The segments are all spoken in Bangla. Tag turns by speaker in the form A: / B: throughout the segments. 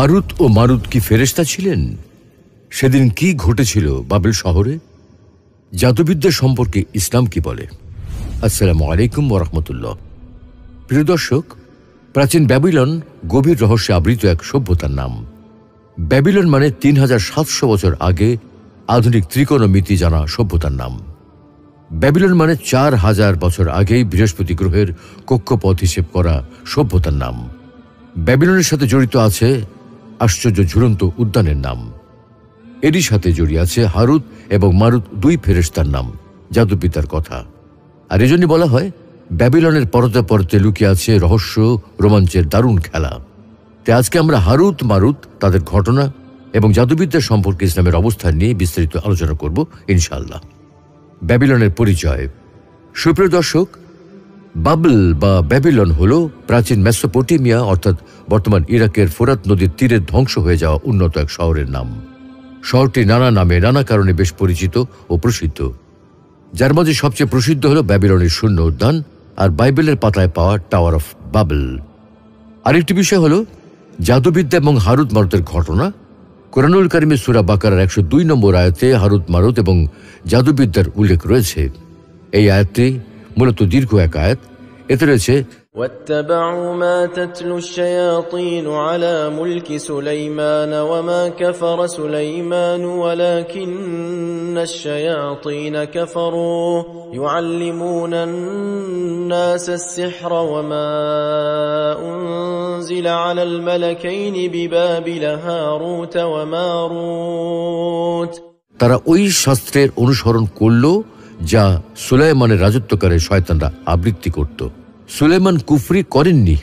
A: হারুত ও মারুত কি ফেরেশতা ছিলেন? সেদিন কি ঘটেছিল বাবেল শহরে? জাদুবিদ্যা সম্পর্কে ইসলাম কি বলে? আসসালামু আলাইকুম ওয়া রাহমাতুল্লাহ। প্রিয় দর্শক, প্রাচীন ব্যাবিলন গভীর রহস্যে আবৃত এক সভ্যতার নাম। ব্যাবিলন মানে 3700 বছর আগে আধুনিক ত্রিকোণমিতি জানা সভ্যতার নাম। ব্যাবিলন মানে 4000 বছর আগেই বৃহস্পতি গ্রহের কক্ষপথ হিসেব করা সভ্যতার নাম। ব্যাবিলনের সাথে জড়িত আছে আশ্চর্য ঝুলন্ত উদ্যানের নাম। এরই সাথে জড়িয়ে আছে হারুত এবং মারুত, দুই ফেরেশতার নাম, জাদুবিদ্যার কথা। আর এজন্য বলা হয় ব্যাবিলনের পরতে পরতে লুকিয়ে আছে রহস্য, রোমাঞ্চের দারুণ খেলা। তাই আজকে আমরা হারুত মারুত, তাদের ঘটনা এবং জাদুবিদ্যা সম্পর্কে ইসলামের অবস্থান নিয়ে বিস্তারিত আলোচনা করব ইনশাআল্লাহ। ব্যাবিলনের পরিচয়। সুপ্রিয় দর্শক, বাবল বা ব্যাবিলন হল প্রাচীন মেসোপটেমিয়া অর্থাৎ বর্তমান ইরাকের ফোরাত নদীর তীরে ধ্বংস হয়ে যাওয়া উন্নত এক শহরের নাম। শহরটি নানা নামে নানা কারণে বেশ পরিচিত ও প্রসিদ্ধ, যার মধ্যে সবচেয়ে প্রসিদ্ধ হল ব্যাবিলনের শূন্য উদ্যান আর বাইবেলের পাতায় পাওয়া টাওয়ার অফ বাবল। আরেকটি বিষয় হল জাদুবিদ্যা এবং হারুত মারুতের ঘটনা। কোরআনুল কারিমের সূরা বাকারার 102 নম্বর আয়াতে হারুত মারুত এবং জাদুবিদ্যার উল্লেখ রয়েছে। এই আয়াতটি মূলত দীর্ঘ এক আয়াত। এতে রয়েছে
B: واتبعوا ما تتلو الشياطين على ملك سليمان وما كفر سليمان ولكن الشياطين كفروا يعلمون الناس السحر وما أنزل على الملكين ببابل هاروت وماروت।
A: তারা ওই শাস্ত্রের অনুসরণ করল যা সুলাইমানের রাজত্বকালে শয়তানরা আবৃত্তি করত। সুলাইমান কুফরি করেননি,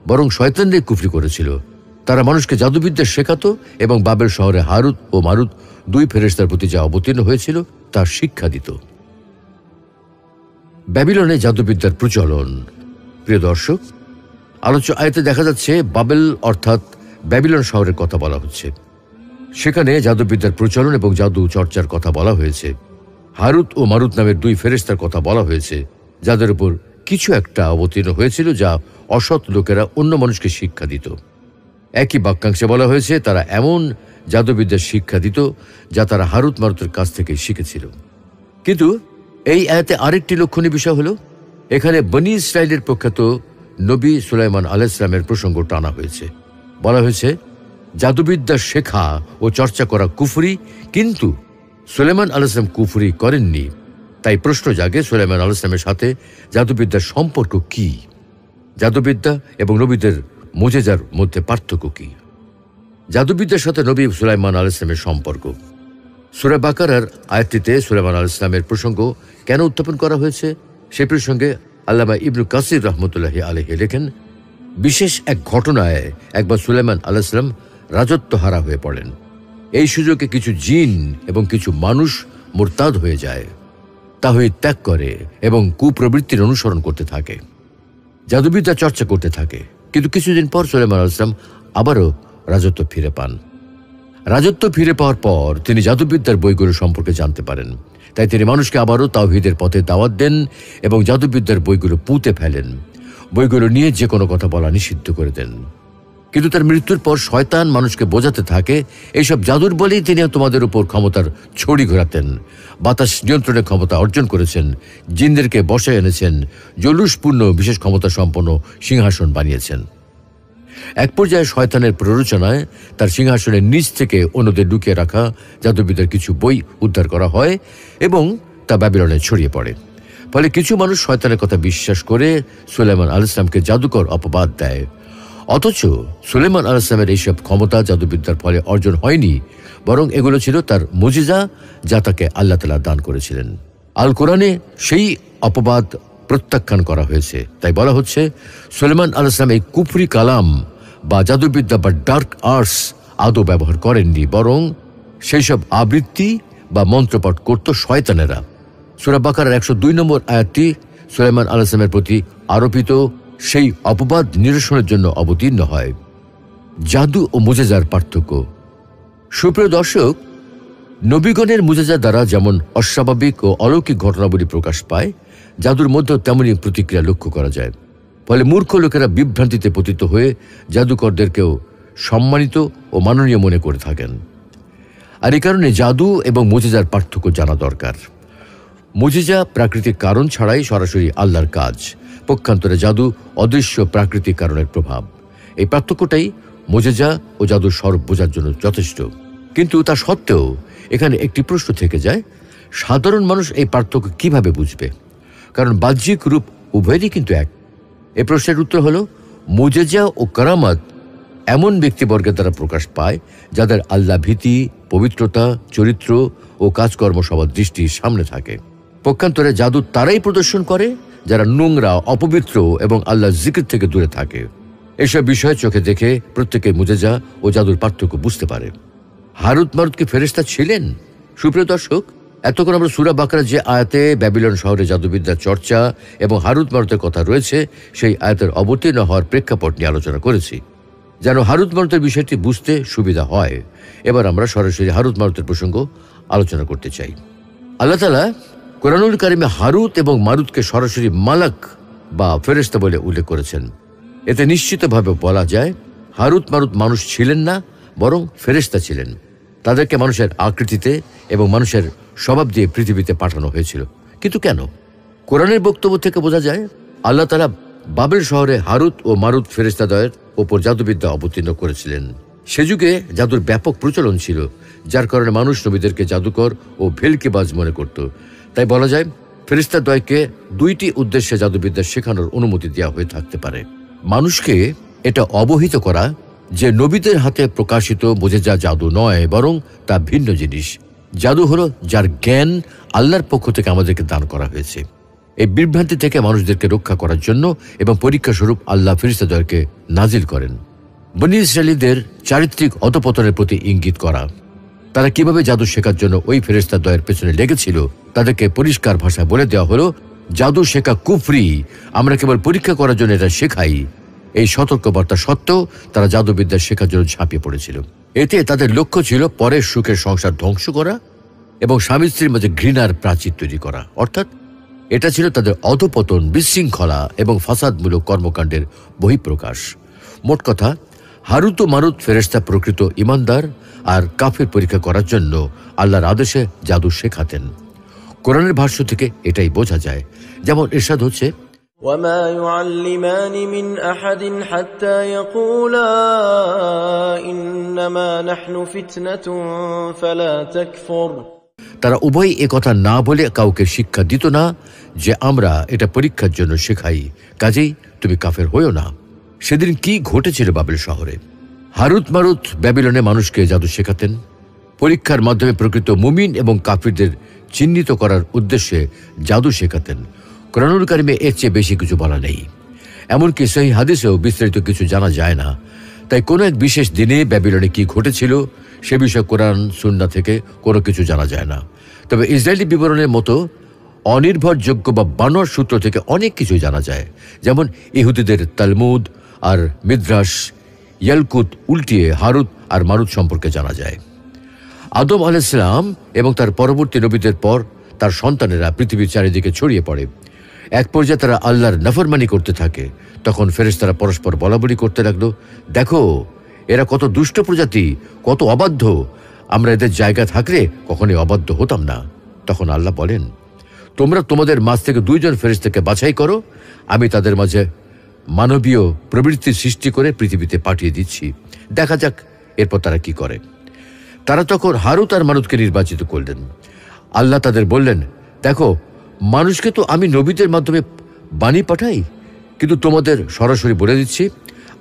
A: বরং শয়তানরাই কুফরি করেছিল। তারা মানুষকে জাদুবিদ্যা শেখাতো এবং বাবেল শহরে হারুত ও মারুত, দুই ফেরেশতার প্রতি যা অবতীর্ণ হয়েছিল তার শিক্ষা দিত। ব্যাবিলনে জাদুবিদ্যার প্রচলন। প্রিয় দর্শক, আলোচ্য আয়াতে দেখা যাচ্ছে বাবেল অর্থাৎ ব্যাবিলন শহরের কথা বলা হচ্ছে। সেখানে জাদুবিদ্যার প্রচলন এবং জাদু চর্চার কথা বলা হয়েছে। হারুত ও মারুত নামের দুই ফেরেশতার কথা বলা হয়েছে, যাদের উপর কিছু একটা অবতীর্ণ হয়েছিল যা অসৎ লোকেরা অন্য মানুষকে শিক্ষা দিত। একই বাক্যাংশে বলা হয়েছে তারা এমন জাদুবিদ্যার শিক্ষা দিত যা তারা হারুত মারুতের কাছ থেকে শিখেছিল। কিন্তু এই আয়াতে আরেকটি লক্ষণীয় বিষয় হলো এখানে বনি ইসরাইলের প্রখ্যাত নবী সুলাইমান আলাইহিস সালামের প্রসঙ্গ টানা হয়েছে। বলা হয়েছে জাদুবিদ্যা শেখা ও চর্চা করা কুফরি, কিন্তু সুলাইমান আলাইহিস সালাম কুফরি করেননি। তাই প্রশ্ন জাগে সুলাইমান আলাইহিস সালামের সাথে জাদুবিদ্যার সম্পর্ক কি? জাদুবিদ্যা এবং নবীদের মুজেজার মধ্যে পার্থক্য কি? জাদুবিদ্যার সাথে নবী সুলাইমান আলাইহিস সালামের সম্পর্ক। সূরা বাকারার আয়াতটিতে সুলাইমান আলাইহিস সালামের প্রসঙ্গ কেন উত্থাপন করা হয়েছে সে প্রসঙ্গে আল্লামা ইবনু কাসির রাহমাতুল্লাহি আলাইহি লেখেন, বিশেষ এক ঘটনায় একবার সুলাইমান আলাইহিস সালাম রাজত্বহারা হয়ে পড়েন। এই সুযোগে কিছু জিন এবং কিছু মানুষ মুরতাদ হয়ে যায়, তাওহীদ ত্যাগ করে এবং কুপ্রবৃত্তির অনুসরণ করতে থাকে, জাদুবিদ্যা চর্চা করতে থাকে। কিন্তু কিছুদিন পর সুলাইমান আলাইহিস সালাম আবারও রাজত্ব ফিরে পান। রাজত্ব ফিরে পাওয়ার পর তিনি জাদুবিদ্যার বইগুলো সম্পর্কে জানতে পারেন। তাই তিনি মানুষকে আবারও তাওহীদের পথে দাওয়াত দেন এবং জাদুবিদ্যার বইগুলো পুঁতে ফেলেন। বইগুলো নিয়ে যে কোনো কথা বলা নিষিদ্ধ করে দেন। কিন্তু তার মৃত্যুর পর শয়তান মানুষকে বোঝাতে থাকে এইসব জাদুর বলেই তিনি তোমাদের উপর ক্ষমতার ছড়ি ঘোরাতেন, বাতাস নিয়ন্ত্রণের ক্ষমতা অর্জন করেছেন, জিনদেরকে বসায় এনেছেন, জলুসপূর্ণ বিশেষ ক্ষমতা সম্পন্ন সিংহাসন বানিয়েছেন। এক পর্যায়ে শয়তানের প্ররোচনায় তার সিংহাসনের নিচ থেকে অন্যদের লুকিয়ে রাখা জাদুবিদ্যার কিছু বই উদ্ধার করা হয় এবং তা ব্যাবিলনে ছড়িয়ে পড়ে। ফলে কিছু মানুষ শয়তানের কথা বিশ্বাস করে সুলাইমান আলাইহিস সালামকে জাদুকর অপবাদ দেয়। অথচ সুলাইমান আলাইহিস সালামের এইসব ক্ষমতা জাদুবিদ্যার ফলে অর্জন হয়নি, বরং এগুলো ছিল তার মুজিজা যা তাকে আল্লাহ তাআলা দান করেছিলেন। আল কোরআনে সেই অপবাদ প্রত্যাখ্যান করা হয়েছে। তাই বলা হচ্ছে সুলাইমান আলাইহিস সালাম এই কুফরি কালাম বা জাদুবিদ্যা বা ডার্ক আর্টস আদৌ ব্যবহার করেননি, বরং সেই সব আবৃত্তি বা মন্ত্রপাঠ করত শয়তানেরা। সূরা বাকারার 102 নম্বর আয়াতটি সুলাইমান আলাইহিস সালামের প্রতি আরোপিত সেই অপবাদ নিরসনের জন্য অবতীর্ণ হয়। জাদু ও মুজেজার পার্থক্য। সুপ্রিয় দর্শক, নবীগণের মুজেজা দ্বারা যেমন অস্বাভাবিক ও অলৌকিক ঘটনাবলী প্রকাশ পায়, জাদুর মধ্যেও তেমনই প্রতিক্রিয়া লক্ষ্য করা যায়। ফলে মূর্খ লোকেরা বিভ্রান্তিতে পতিত হয়ে জাদুকরদেরকেও সম্মানিত ও মাননীয় মনে করে থাকেন। আর এই কারণে জাদু এবং মুজিজার পার্থক্য জানা দরকার। মুজিজা প্রাকৃতিক কারণ ছাড়াই সরাসরি আল্লাহর কাজ, পক্ষান্তরে জাদু অদৃশ্য প্রাকৃতিক কারণের প্রভাব। এই পার্থক্যটাই মুজিজা ও জাদুর স্বরূপ বোঝার জন্য যথেষ্ট। কিন্তু তা সত্ত্বেও এখানে একটি প্রশ্ন থেকে যায়, সাধারণ মানুষ এই পার্থক্য কিভাবে বুঝবে? কারণ বাহ্যিক রূপ উভয়েরই কিন্তু এক। এই প্রশ্নের উত্তর হলো, মুজিজা ও কারামাত এমন ব্যক্তিবর্গের দ্বারা প্রকাশ পায় যাদের আল্লাহ ভীতি, পবিত্রতা, চরিত্র ও কাজকর্ম সবার দৃষ্টির সামনে থাকে। পক্ষান্তরে জাদু তারাই প্রদর্শন করে যারা নোংরা, অপবিত্র এবং আল্লাহর জিকির থেকে দূরে থাকে। এসব বিষয় চোখে দেখে প্রত্যেকে মুজিজা ও জাদুর পার্থক্য বুঝতে পারে। হারুত মারুত কি ফেরেশতা ছিলেন? সুপ্রিয় দর্শক, এতক্ষণ আমরা সূরা বাকরা যে আয়াতে ব্যাবিলন শহরে জাদুবিদ্যার চর্চা এবং হারুত মারুতের কথা রয়েছে, সেই আয়াতের অবতীর্ণ হওয়ার প্রেক্ষাপট নিয়ে আলোচনা করেছি, যেন হারুত মারুতের বিষয়টি বুঝতে সুবিধা হয়। এবার আমরা সরাসরি হারুত মারুতের প্রসঙ্গ আলোচনা করতে চাই। আল্লাহ তাআলা কোরআনুল কারিমে হারুত এবং মারুতকে সরাসরি মালাক বা ফেরেশতা বলে উল্লেখ করেছেন। এতে নিশ্চিতভাবে বলা যায় হারুত মারুত মানুষ ছিলেন না, বরং ফেরেশতা ছিলেন। তাদেরকে মানুষের আকৃতিতে এবং মানুষের স্বভাব দিয়ে পৃথিবীতে পাঠানো হয়েছিল। কিন্তু কেন? কোরআনের বক্তব্য থেকে বোঝা যায় আল্লাহ তাআলা বাবেল শহরে হারুত ও মারুত ফেরেশতাদ্বয়ের ওপর জাদুবিদ্যা অবতীর্ণ করেছিলেন। সে যুগে জাদুর ব্যাপক প্রচলন ছিল, যার কারণে মানুষ নবীদেরকে জাদুকর ও ভেলকিবাজ মনে করত। তাই বলা যায় ফেরেশতাদ্বয়কে দুইটি উদ্দেশ্যে জাদুবিদ্যা শেখানোর অনুমতি দেওয়া হয়ে থাকতে পারে। মানুষকে এটা অবহিত করা যে নবীদের হাতে প্রকাশিত মুজিজা জাদু নয়, বরং তা ভিন্ন জিনিস। জাদু হলো যার জ্ঞান আল্লাহর পক্ষ থেকে আমাদেরকে দান করা হয়েছে। এই বিভ্রান্তি থেকে মানুষদেরকে রক্ষা করার জন্য এবং পরীক্ষা স্বরূপ আল্লাহ ফেরেশতাদ্বয়কে নাজিল করেন। বনী ইসরাঈলীদের চারিত্রিক অধঃপতনের প্রতি ইঙ্গিত করা। তারা কিভাবে জাদু শেখার জন্য ওই ফেরেশতাদ্বয়ের পেছনে লেগেছিল, তাদেরকে পরিষ্কার ভাষায় বলে দেওয়া হলো, জাদু শেখা কুফরি, আমরা কেবল পরীক্ষা করার জন্য এটা শেখাই। এই সতর্কবার্তা সত্ত্বেও তারা জাদুবিদ্যা শেখার জন্য ঝাঁপিয়ে পড়েছিল। এতে তাদের লক্ষ্য ছিল পরের সুখের সংসার ধ্বংস করা এবং স্বামী স্ত্রীর মধ্যে ঘৃণার প্রাচীর তৈরি করা। অর্থাৎ এটা ছিল তাদের অধঃপতন, বিশৃঙ্খলা এবং ফাসাদমূলক কর্মকাণ্ডের বহিঃপ্রকাশ। মোট কথা, হারুত ও মারুত ফেরেশতা প্রকৃত ইমানদার আর কাফের পরীক্ষা করার জন্য আল্লাহর আদেশে জাদু শেখাতেন। কোরআনের ভাষ্য থেকে এটাই বোঝা যায়। যেমন ইরশাদ হচ্ছে,
B: وما يعلمان من أحد حتى يقولا إنما نحن فتنة فلا تكفر।
A: তারা উভয় একথা না বলে কাউকে শিক্ষা দিত না যে আমরা এটা পরীক্ষার জন্য শেখাই, কাজেই তুমি কাফের হইও না। সেদিন কি ঘটেছিল বাবেল শহরে? হারুত মারুত ব্যাবিলনে মানুষকে জাদু শেখাতেন। পরীক্ষার মাধ্যমে প্রকৃত মুমিন এবং কাফিরদের চিহ্নিত করার উদ্দেশ্যে জাদু শেখাতেন। কোরআনুল কারিমে এর চেয়ে বেশি কিছু বলা নেই। এমনকি সহিহ হাদিসেও বিস্তারিত কিছু জানা যায় না। তাই কোনো এক বিশেষ দিনে ব্যাবিলনে কি ঘটেছিল সে বিষয়ে কোরআন সুন্নাহ থেকে কোনো কিছু জানা যায় না। তবে ইসরায়েলি বিবরণের মতো অনির্ভরযোগ্য বা বানোয়ার সূত্র থেকে অনেক কিছু জানা যায়। যেমন ইহুদিদের তালমুদ আর মিদ্রাস ইয়ালকুত উল্টিয়ে হারুত আর মারুত সম্পর্কে জানা যায়। আদম আলাইহিস সালাম এবং তার পরবর্তী নবীদের পর তার সন্তানেরা পৃথিবীর চারিদিকে ছড়িয়ে পড়ে। এক পর্যায়ে তারা আল্লাহর নাফরমানি করতে থাকে। তখন ফেরেশতারা পরস্পর বলাবলি করতে লাগলো, দেখো এরা কত দুষ্ট প্রজাতি, কত অবাধ্য, আমরা এদের জায়গা থাকলে কখনোই অবাধ্য হতাম না। তখন আল্লাহ বলেন, তোমরা তোমাদের মাঝ থেকে দুইজন ফেরেশতাকে বাছাই করো, আমি তাদের মাঝে মানবীয় প্রবৃত্তি সৃষ্টি করে পৃথিবীতে পাঠিয়ে দিচ্ছি, দেখা যাক এরপর তারা কি করে। তারা তখন হারুত আর মারুতকে নির্বাচিত করলেন। আল্লাহ তাদের বললেন, দেখো মানুষকে তো আমি নবীদের মাধ্যমে বাণী পাঠাই, কিন্তু তোমাদের সরাসরি বলে দিচ্ছি,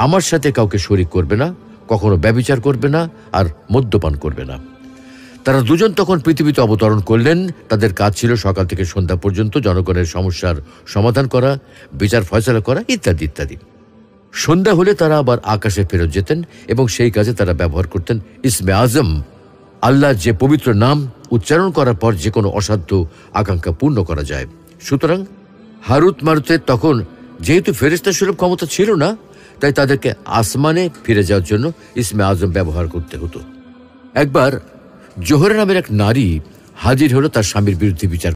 A: আমার সাথে কাউকে শরীক করবে না, কখনো ব্যভিচার করবে না, আর মদ্যপান করবে না। তারা দুজন তখন পৃথিবীতে অবতরণ করলেন। তাদের কাজ ছিল সকাল থেকে সন্ধ্যা পর্যন্ত জনগণের সমস্যার সমাধান করা, বিচার ফয়সালা করা ইত্যাদি ইত্যাদি। সন্ধ্যা হলে তারা আবার আকাশে ফেরত যেতেন এবং সেই কাজে তারা ব্যবহার করতেন ইসমে আজম, আল্লাহর যে পবিত্র নাম উচ্চারণ করার পর যে কোনো অসাধ্য আকাঙ্ক্ষা পূর্ণ করা যায়। সুতরাং হারুত মারুতের তখন যেহেতু ফেরেশতা সুলভ ক্ষমতা ছিল না, তাই তাদেরকে আসমানে ফিরে যাওয়ার জন্য ইসমে আজম ব্যবহার করতে হতো। একবার জোহরা নামের এক নারী হাজির হলো তার স্বামীর বিরুদ্ধে বিচার